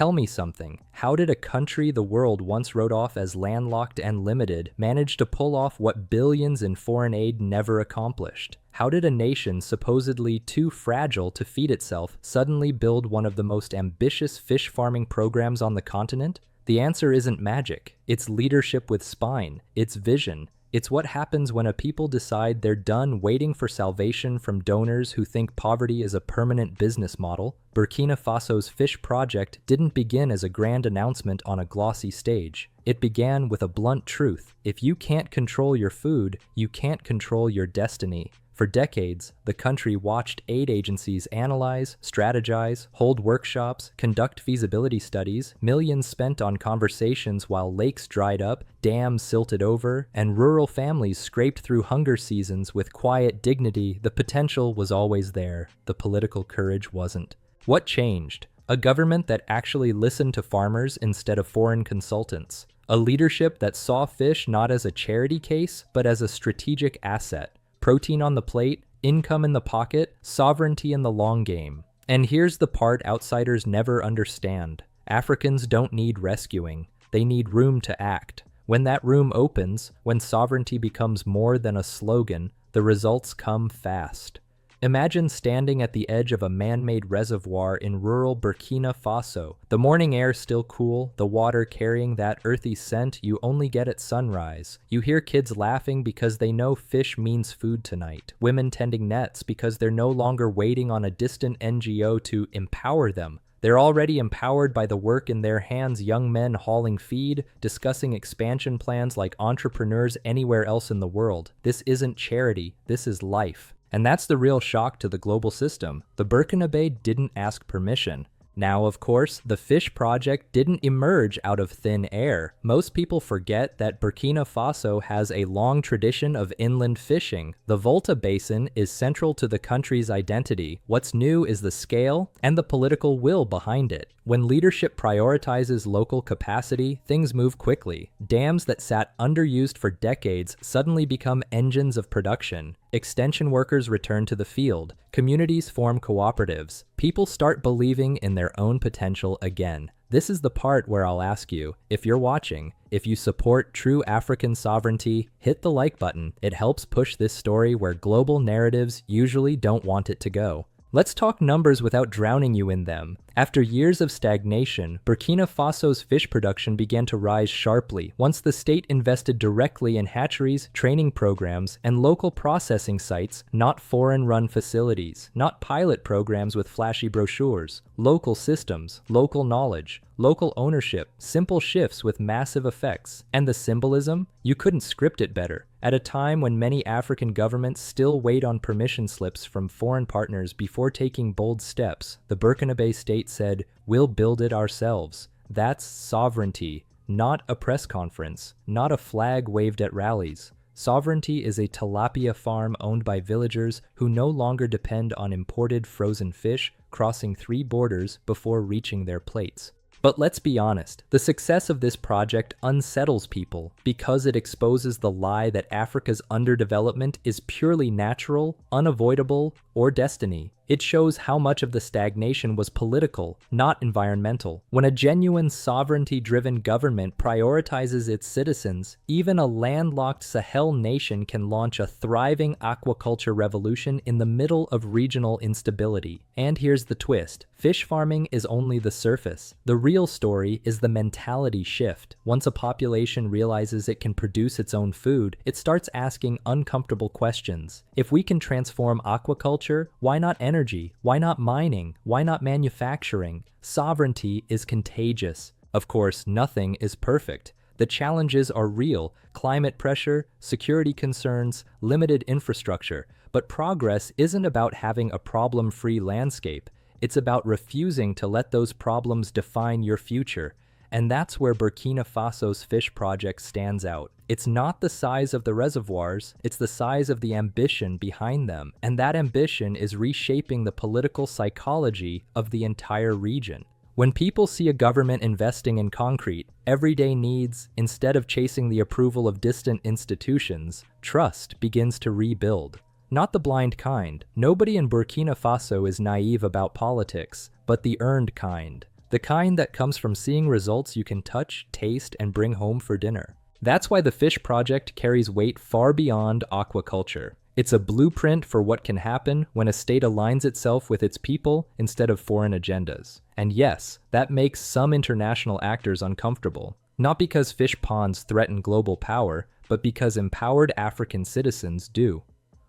Tell me something. How did a country the world once wrote off as landlocked and limited manage to pull off what billions in foreign aid never accomplished? How did a nation supposedly too fragile to feed itself suddenly build one of the most ambitious fish farming programs on the continent? The answer isn't magic. It's leadership with spine. It's vision. It's what happens when a people decide they're done waiting for salvation from donors who think poverty is a permanent business model. Burkina Faso's fish project didn't begin as a grand announcement on a glossy stage. It began with a blunt truth. If you can't control your food, you can't control your destiny. For decades, the country watched aid agencies analyze, strategize, hold workshops, conduct feasibility studies, millions spent on conversations while lakes dried up, dams silted over, and rural families scraped through hunger seasons with quiet dignity. The potential was always there. The political courage wasn't. What changed? A government that actually listened to farmers instead of foreign consultants. A leadership that saw fish not as a charity case, but as a strategic asset. Protein on the plate, income in the pocket, sovereignty in the long game. And here's the part outsiders never understand. Africans don't need rescuing. They need room to act. When that room opens, when sovereignty becomes more than a slogan, the results come fast. Imagine standing at the edge of a man-made reservoir in rural Burkina Faso. The morning air still cool, the water carrying that earthy scent you only get at sunrise. You hear kids laughing because they know fish means food tonight. Women tending nets because they're no longer waiting on a distant NGO to empower them. They're already empowered by the work in their hands, young men hauling feed, discussing expansion plans like entrepreneurs anywhere else in the world. This isn't charity, this is life. And that's the real shock to the global system. The Burkinabè didn't ask permission. Now, of course, the fish project didn't emerge out of thin air. Most people forget that Burkina Faso has a long tradition of inland fishing. The Volta Basin is central to the country's identity. What's new is the scale and the political will behind it. When leadership prioritizes local capacity, things move quickly. Dams that sat underused for decades suddenly become engines of production. Extension workers return to the field. Communities form cooperatives. People start believing in their own potential again. This is the part where I'll ask you, if you're watching, if you support true African sovereignty, hit the like button. It helps push this story where global narratives usually don't want it to go. Let's talk numbers without drowning you in them. After years of stagnation, Burkina Faso's fish production began to rise sharply once the state invested directly in hatcheries, training programs, and local processing sites, not foreign-run facilities, not pilot programs with flashy brochures. Local systems, local knowledge, local ownership, simple shifts with massive effects. And the symbolism? You couldn't script it better. At a time when many African governments still wait on permission slips from foreign partners before taking bold steps, the Burkinabè state said, "We'll build it ourselves." That's sovereignty, not a press conference, not a flag waved at rallies. Sovereignty is a tilapia farm owned by villagers who no longer depend on imported frozen fish crossing 3 borders before reaching their plates. But let's be honest, the success of this project unsettles people because it exposes the lie that Africa's underdevelopment is purely natural, unavoidable, or destiny. It shows how much of the stagnation was political, not environmental. When a genuine sovereignty-driven government prioritizes its citizens, even a landlocked Sahel nation can launch a thriving aquaculture revolution in the middle of regional instability. And here's the twist. Fish farming is only the surface. The real story is the mentality shift. Once a population realizes it can produce its own food, it starts asking uncomfortable questions. If we can transform aquaculture, why not energy? Why not mining? Why not manufacturing? Sovereignty is contagious. Of course, nothing is perfect. The challenges are real: climate pressure, security concerns, limited infrastructure. But progress isn't about having a problem-free landscape. It's about refusing to let those problems define your future. And that's where Burkina Faso's fish project stands out. It's not the size of the reservoirs, it's the size of the ambition behind them. And that ambition is reshaping the political psychology of the entire region. When people see a government investing in concrete, everyday needs, instead of chasing the approval of distant institutions, trust begins to rebuild. Not the blind kind. Nobody in Burkina Faso is naive about politics, but the earned kind. the kind that comes from seeing results you can touch, taste, and bring home for dinner. That's why the Fish Project carries weight far beyond aquaculture. It's a blueprint for what can happen when a state aligns itself with its people instead of foreign agendas. And yes, that makes some international actors uncomfortable. Not because fish ponds threaten global power, but because empowered African citizens do.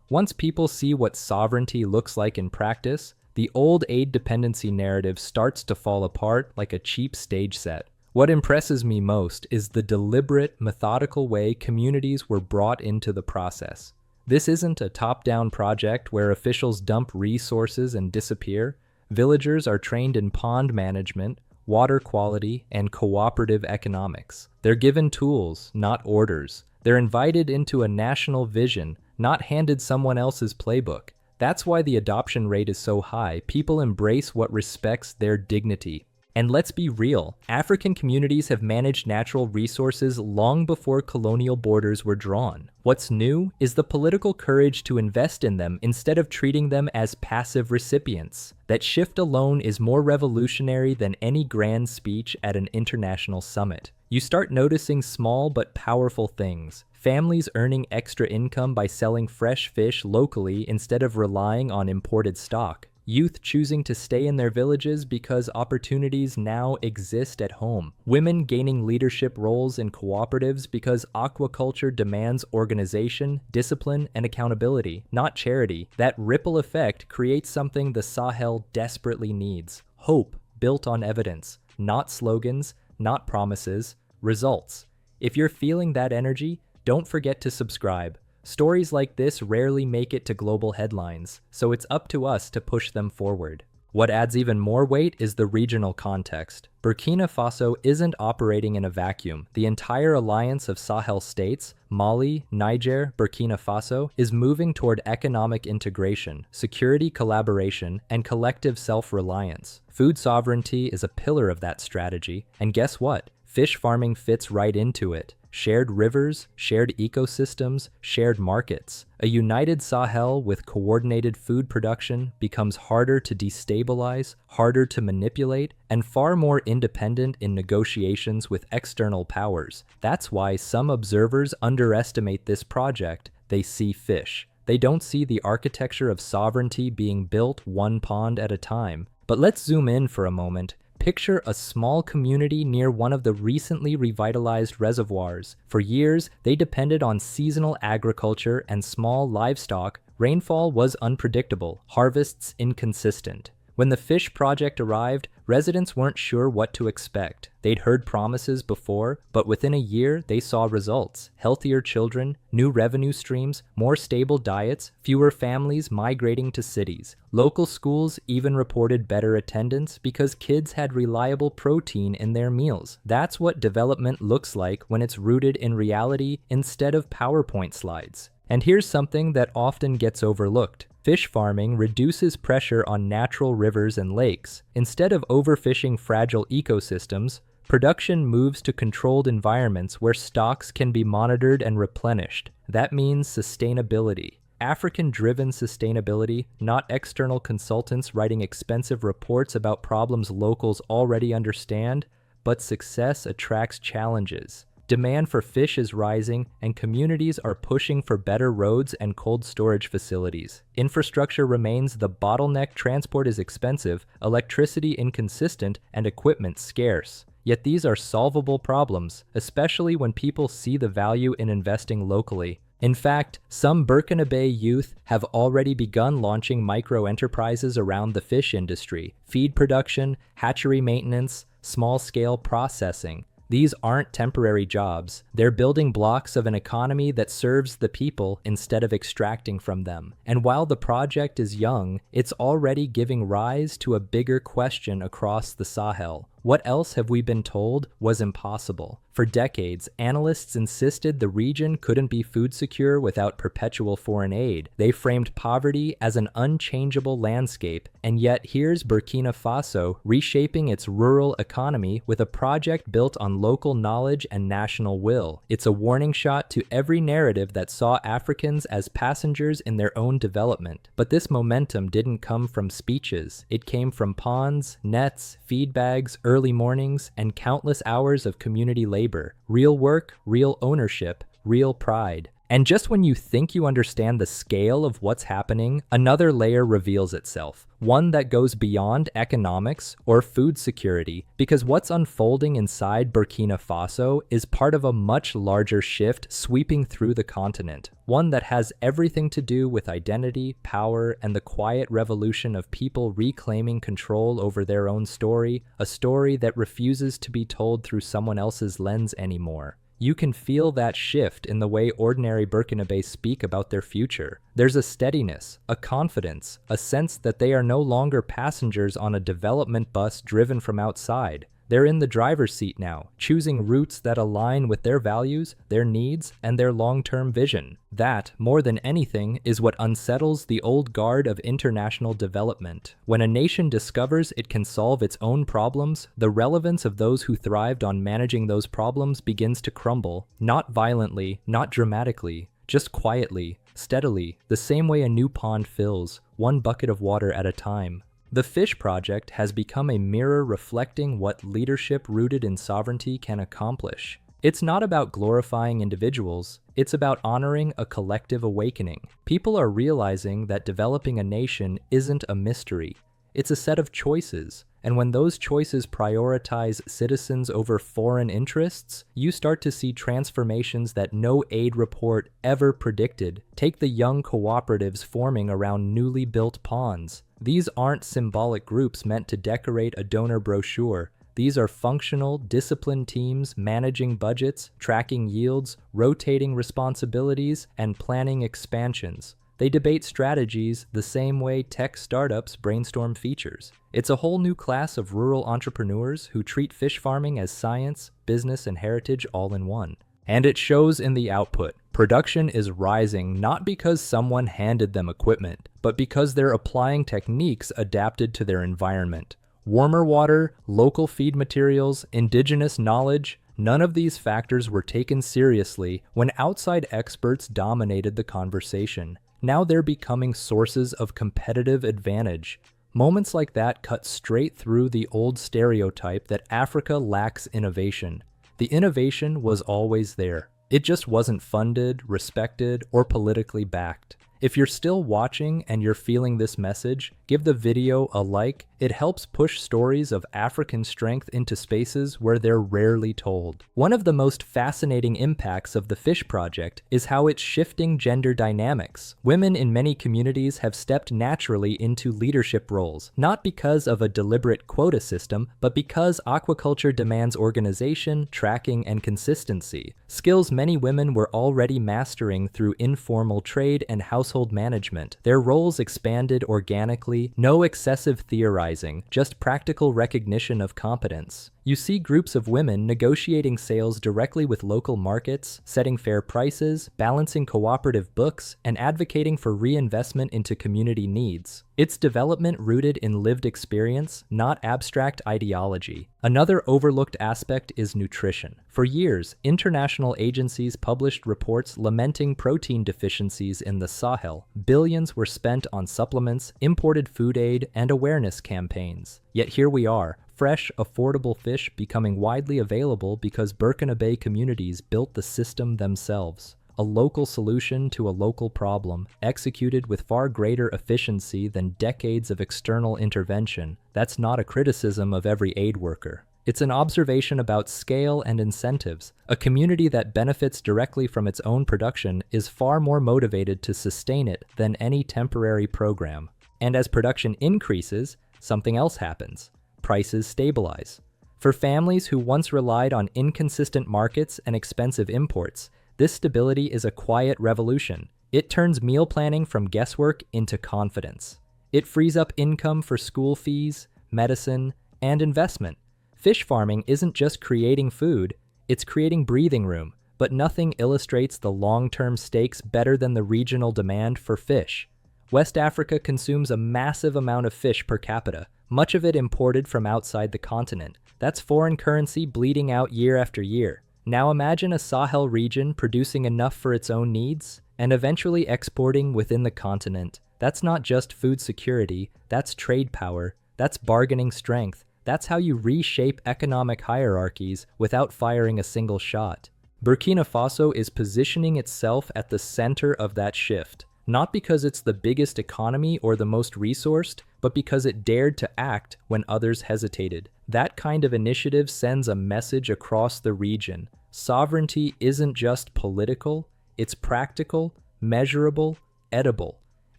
Once people see what sovereignty looks like in practice, the old aid dependency narrative starts to fall apart like a cheap stage set. What impresses me most is the deliberate, methodical way communities were brought into the process. This isn't a top-down project where officials dump resources and disappear. Villagers are trained in pond management, water quality, and cooperative economics. They're given tools, not orders. They're invited into a national vision, not handed someone else's playbook. That's why the adoption rate is so high. People embrace what respects their dignity. And let's be real, African communities have managed natural resources long before colonial borders were drawn. What's new is the political courage to invest in them instead of treating them as passive recipients. That shift alone is more revolutionary than any grand speech at an international summit. You start noticing small but powerful things. Families earning extra income by selling fresh fish locally instead of relying on imported stock. Youth choosing to stay in their villages because opportunities now exist at home. Women gaining leadership roles in cooperatives because aquaculture demands organization, discipline, and accountability, not charity. That ripple effect creates something the Sahel desperately needs. Hope built on evidence, not slogans, not promises, results. If you're feeling that energy, don't forget to subscribe. Stories like this rarely make it to global headlines, so it's up to us to push them forward. What adds even more weight is the regional context. Burkina Faso isn't operating in a vacuum. The entire alliance of Sahel states, Mali, Niger, Burkina Faso, is moving toward economic integration, security collaboration, and collective self-reliance. Food sovereignty is a pillar of that strategy, and guess what? Fish farming fits right into it. Shared rivers, shared ecosystems, shared markets. A united Sahel with coordinated food production becomes harder to destabilize, harder to manipulate, and far more independent in negotiations with external powers. That's why some observers underestimate this project. They see fish. They don't see the architecture of sovereignty being built one pond at a time. But let's zoom in for a moment. Picture a small community near one of the recently revitalized reservoirs. For years, they depended on seasonal agriculture and small livestock. Rainfall was unpredictable, harvests inconsistent. When the fish project arrived, residents weren't sure what to expect. They'd heard promises before, but within a year, they saw results. Healthier children, new revenue streams, more stable diets, fewer families migrating to cities. Local schools even reported better attendance because kids had reliable protein in their meals. That's what development looks like when it's rooted in reality instead of PowerPoint slides. And here's something that often gets overlooked. Fish farming reduces pressure on natural rivers and lakes. Instead of overfishing fragile ecosystems, production moves to controlled environments where stocks can be monitored and replenished. That means sustainability. African-driven sustainability, not external consultants writing expensive reports about problems locals already understand, but success attracts challenges. Demand for fish is rising, and communities are pushing for better roads and cold storage facilities. Infrastructure remains the bottleneck. Transport is expensive, electricity inconsistent, and equipment scarce. Yet these are solvable problems, especially when people see the value in investing locally. In fact, some Burkinabè youth have already begun launching micro-enterprises around the fish industry: feed production, hatchery maintenance, small-scale processing. These aren't temporary jobs. They're building blocks of an economy that serves the people instead of extracting from them. And while the project is young, it's already giving rise to a bigger question across the Sahel. What else have we been told was impossible? For decades, analysts insisted the region couldn't be food secure without perpetual foreign aid. They framed poverty as an unchangeable landscape, and yet here's Burkina Faso reshaping its rural economy with a project built on local knowledge and national will. It's a warning shot to every narrative that saw Africans as passengers in their own development. But this momentum didn't come from speeches. It came from ponds, nets, feed bags, early mornings, and countless hours of community labor. Real work, real ownership, real pride. And just when you think you understand the scale of what's happening, another layer reveals itself, one that goes beyond economics or food security, because what's unfolding inside Burkina Faso is part of a much larger shift sweeping through the continent, one that has everything to do with identity, power, and the quiet revolution of people reclaiming control over their own story, a story that refuses to be told through someone else's lens anymore. You can feel that shift in the way ordinary Burkinabè speak about their future. There's a steadiness, a confidence, a sense that they are no longer passengers on a development bus driven from outside. They're in the driver's seat now, choosing routes that align with their values, their needs, and their long-term vision. That, more than anything, is what unsettles the old guard of international development. When a nation discovers it can solve its own problems, the relevance of those who thrived on managing those problems begins to crumble, not violently, not dramatically, just quietly, steadily, the same way a new pond fills, one bucket of water at a time. The Fish Project has become a mirror reflecting what leadership rooted in sovereignty can accomplish. It's not about glorifying individuals, it's about honoring a collective awakening. People are realizing that developing a nation isn't a mystery, it's a set of choices. And when those choices prioritize citizens over foreign interests, you start to see transformations that no aid report ever predicted. Take the young cooperatives forming around newly built ponds. These aren't symbolic groups meant to decorate a donor brochure. These are functional, disciplined teams managing budgets, tracking yields, rotating responsibilities, and planning expansions. They debate strategies the same way tech startups brainstorm features. It's a whole new class of rural entrepreneurs who treat fish farming as science, business, and heritage all in one. And it shows in the output. Production is rising not because someone handed them equipment, but because they're applying techniques adapted to their environment. Warmer water, local feed materials, indigenous knowledge, none of these factors were taken seriously when outside experts dominated the conversation. Now they're becoming sources of competitive advantage. Moments like that cut straight through the old stereotype that Africa lacks innovation. The innovation was always there. It just wasn't funded, respected, or politically backed. If you're still watching and you're feeling this message, give the video a like. It helps push stories of African strength into spaces where they're rarely told. One of the most fascinating impacts of the Fish Project is how it's shifting gender dynamics. Women in many communities have stepped naturally into leadership roles, not because of a deliberate quota system, but because aquaculture demands organization, tracking, and consistency. Skills many women were already mastering through informal trade and household management. Their roles expanded organically, no excessive theorizing, just practical recognition of competence. You see groups of women negotiating sales directly with local markets, setting fair prices, balancing cooperative books, and advocating for reinvestment into community needs. It's development rooted in lived experience, not abstract ideology. Another overlooked aspect is nutrition. For years, international agencies published reports lamenting protein deficiencies in the Sahel. Billions were spent on supplements, imported food aid, and awareness campaigns. Yet here we are, fresh, affordable fish becoming widely available because Burkinabè communities built the system themselves. A local solution to a local problem, executed with far greater efficiency than decades of external intervention. That's not a criticism of every aid worker. It's an observation about scale and incentives. A community that benefits directly from its own production is far more motivated to sustain it than any temporary program. And as production increases, something else happens. Prices stabilize. For families who once relied on inconsistent markets and expensive imports, this stability is a quiet revolution. It turns meal planning from guesswork into confidence. It frees up income for school fees, medicine, and investment. Fish farming isn't just creating food, it's creating breathing room, but nothing illustrates the long-term stakes better than the regional demand for fish. West Africa consumes a massive amount of fish per capita, much of it imported from outside the continent. That's foreign currency bleeding out year after year. Now imagine a Sahel region producing enough for its own needs and eventually exporting within the continent. That's not just food security, that's trade power, that's bargaining strength, That's how you reshape economic hierarchies without firing a single shot. Burkina Faso is positioning itself at the center of that shift, not because it's the biggest economy or the most resourced, but because it dared to act when others hesitated. That kind of initiative sends a message across the region. Sovereignty isn't just political, it's practical, measurable, edible,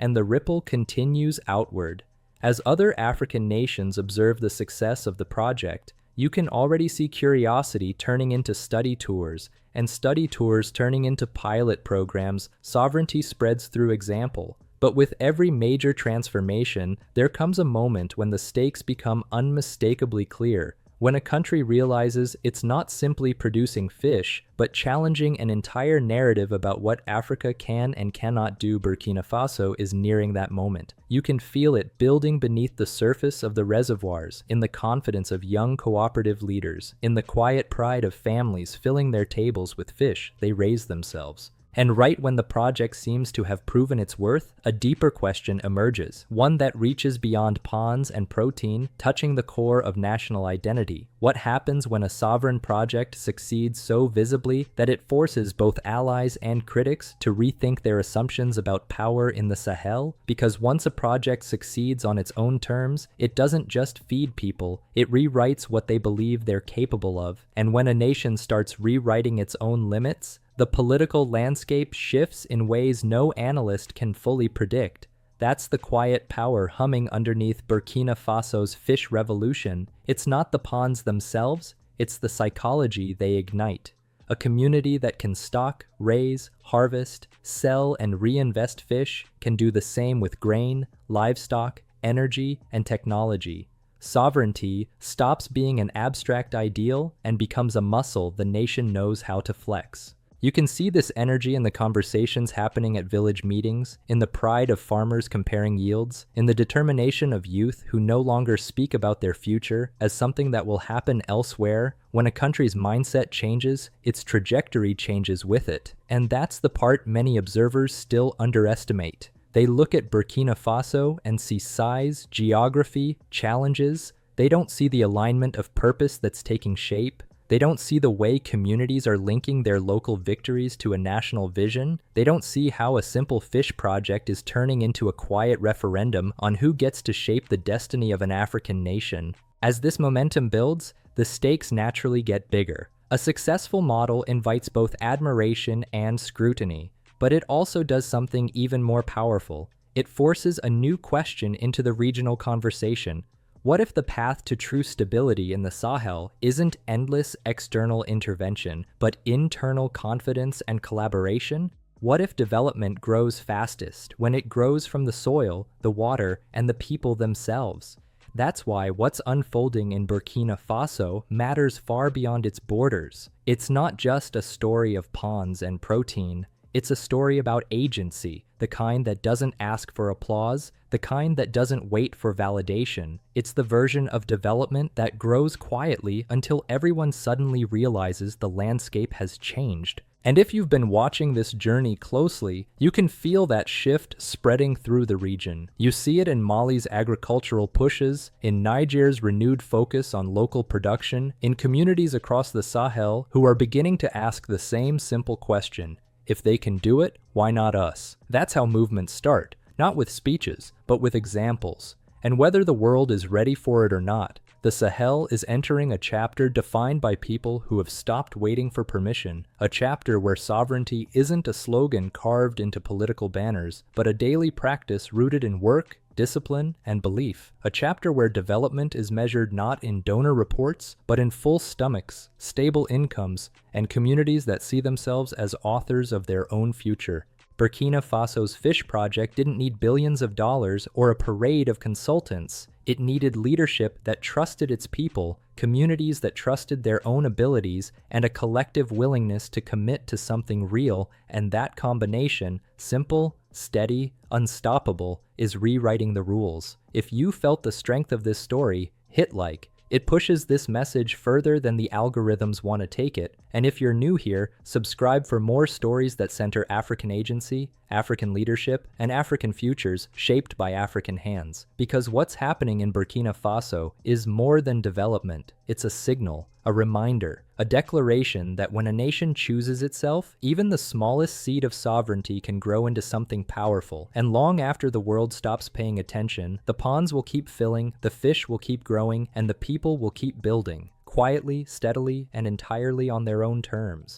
and the ripple continues outward. As other African nations observe the success of the project, you can already see curiosity turning into study tours, and study tours turning into pilot programs. Sovereignty spreads through example. But with every major transformation, there comes a moment when the stakes become unmistakably clear. When a country realizes it's not simply producing fish, but challenging an entire narrative about what Africa can and cannot do. Burkina Faso is nearing that moment. You can feel it building beneath the surface of the reservoirs, in the confidence of young cooperative leaders, in the quiet pride of families filling their tables with fish they raise themselves. And right when the project seems to have proven its worth, a deeper question emerges, one that reaches beyond ponds and protein, touching the core of national identity. What happens when a sovereign project succeeds so visibly that it forces both allies and critics to rethink their assumptions about power in the Sahel? Because once a project succeeds on its own terms, it doesn't just feed people, it rewrites what they believe they're capable of. And when a nation starts rewriting its own limits, the political landscape shifts in ways no analyst can fully predict. That's the quiet power humming underneath Burkina Faso's fish revolution. It's not the ponds themselves, it's the psychology they ignite. A community that can stock, raise, harvest, sell, and reinvest fish can do the same with grain, livestock, energy, and technology. Sovereignty stops being an abstract ideal and becomes a muscle the nation knows how to flex. You can see this energy in the conversations happening at village meetings, in the pride of farmers comparing yields, in the determination of youth who no longer speak about their future as something that will happen elsewhere. When a country's mindset changes, its trajectory changes with it. And that's the part many observers still underestimate. They look at Burkina Faso and see size, geography, challenges. They don't see the alignment of purpose that's taking shape. They don't see the way communities are linking their local victories to a national vision. They don't see how a simple fish project is turning into a quiet referendum on who gets to shape the destiny of an African nation. As this momentum builds, the stakes naturally get bigger. A successful model invites both admiration and scrutiny, but it also does something even more powerful. It forces a new question into the regional conversation. What if the path to true stability in the Sahel isn't endless external intervention, but internal confidence and collaboration? What if development grows fastest when it grows from the soil, the water, and the people themselves? That's why what's unfolding in Burkina Faso matters far beyond its borders. It's not just a story of ponds and protein. It's a story about agency, the kind that doesn't ask for applause, the kind that doesn't wait for validation. It's the version of development that grows quietly until everyone suddenly realizes the landscape has changed. And if you've been watching this journey closely, you can feel that shift spreading through the region. You see it in Mali's agricultural pushes, in Niger's renewed focus on local production, in communities across the Sahel who are beginning to ask the same simple question: if they can do it, why not us? That's how movements start, not with speeches, but with examples. And whether the world is ready for it or not, the Sahel is entering a chapter defined by people who have stopped waiting for permission, a chapter where sovereignty isn't a slogan carved into political banners, but a daily practice rooted in work, discipline, and belief. A chapter where development is measured not in donor reports, but in full stomachs, stable incomes, and communities that see themselves as authors of their own future. Burkina Faso's fish project didn't need billions of dollars or a parade of consultants. It needed leadership that trusted its people, communities that trusted their own abilities, and a collective willingness to commit to something real. And that combination, simple, steady, unstoppable, is rewriting the rules. If you felt the strength of this story, hit like. It pushes this message further than the algorithms want to take it. And if you're new here, subscribe for more stories that center African agency, African leadership, and African futures shaped by African hands. Because what's happening in Burkina Faso is more than development. It's a signal, a reminder, a declaration that when a nation chooses itself, even the smallest seed of sovereignty can grow into something powerful. And long after the world stops paying attention, the ponds will keep filling, the fish will keep growing, and the people will keep building, quietly, steadily, and entirely on their own terms.